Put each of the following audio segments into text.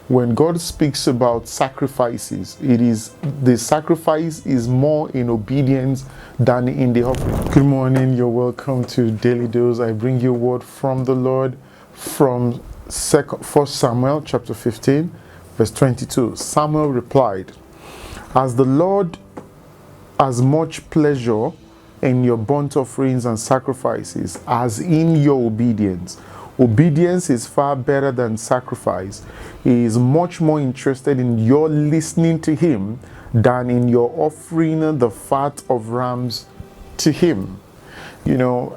when God speaks about sacrifices, the sacrifice is more in obedience than in the offering. Good morning, you're welcome to Daily Dose. I bring you a word from the Lord from 1 Samuel chapter 15, verse 22. Samuel replied, "As the Lord has much pleasure in your burnt offerings and sacrifices as in your obedience. Obedience is far better than sacrifice. He is much more interested in your listening to him than in your offering the fat of rams to him." You know,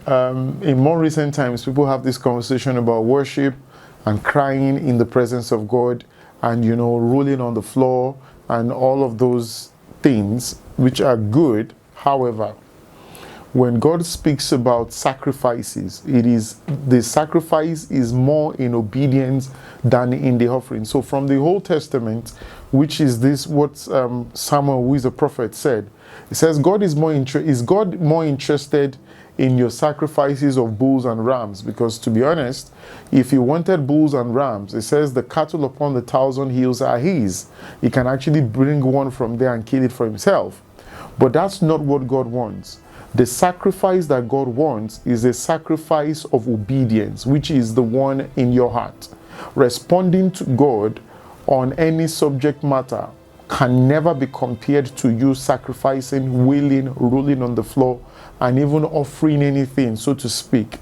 in more recent times, people have this conversation about worship and crying in the presence of God and, you know, rolling on the floor and all of those things, which are good. However, when God speaks about sacrifices, the sacrifice is more in obedience than in the offering. So from the Old Testament, which is this what Samuel, who is a prophet, said, it says God is God more interested in your sacrifices of bulls and rams? Because to be honest, if he wanted bulls and rams, it says the cattle upon the 1,000 hills are his. He can actually bring one from there and kill it for himself. But that's not what God wants. The sacrifice that God wants is a sacrifice of obedience, which is the one in your heart. Responding to God on any subject matter can never be compared to you sacrificing, wailing, rolling on the floor, and even offering anything, so to speak.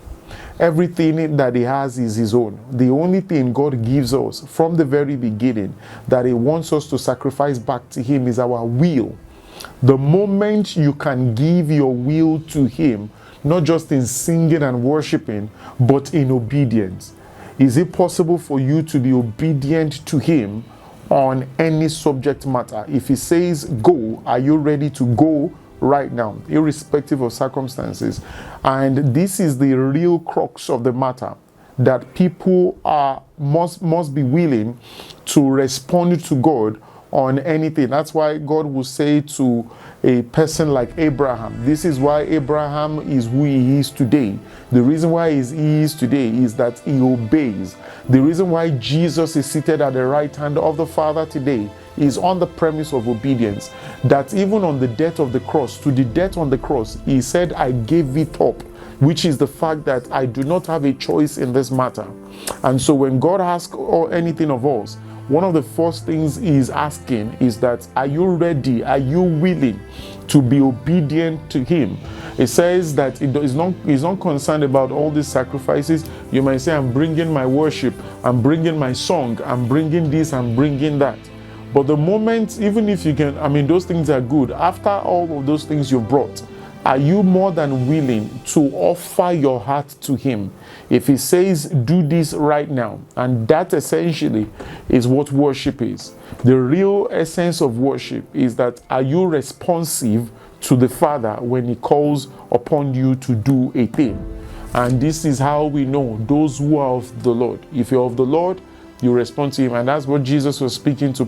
Everything that he has is his own. The only thing God gives us from the very beginning that he wants us to sacrifice back to him is our will. The moment you can give your will to him, not just in singing and worshiping, but in obedience. Is it possible for you to be obedient to him on any subject matter? If he says go, are you ready to go right now, irrespective of circumstances? And this is the real crux of the matter, that people must be willing to respond to God on anything. That's why God will say to a person like Abraham, this is why Abraham is who he is today. The reason why he is today is that he obeys. The reason why Jesus is seated at the right hand of the Father today is on the premise of obedience. That even on the death of the cross, to the death on the cross, he said, "I gave it up," which is the fact that I do not have a choice in this matter. And so when God asks anything of us, one of the first things he's asking is that, are you ready? Are you willing to be obedient to him? It says that he's not concerned about all these sacrifices. You might say, I'm bringing my worship, I'm bringing my song, I'm bringing this, I'm bringing that. But the moment, even if you can, those things are good. After all of those things you've brought, are you more than willing to offer your heart to him? If he says, do this right now, and that essentially is what worship is. The real essence of worship is that, are you responsive to the Father when he calls upon you to do a thing? And this is how we know those who are of the Lord. If you're of the Lord, you respond to him. And that's what Jesus was speaking to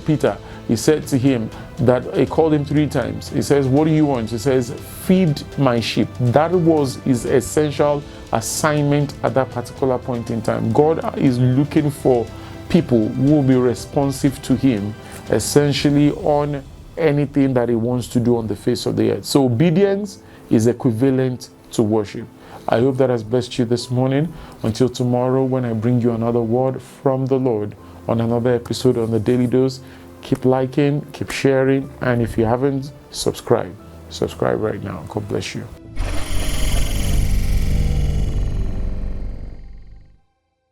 Peter. He said to him that he called him 3 times. He says, what do you want? He says, feed my sheep. That was his essential assignment at that particular point in time. God is looking for people who will be responsive to him, essentially on anything that he wants to do on the face of the earth. So obedience is equivalent to worship. I hope that has blessed you this morning. Until tomorrow, when I bring you another word from the Lord on another episode on the Daily Dose, keep liking, keep sharing, and if you haven't, subscribe right now. God bless you.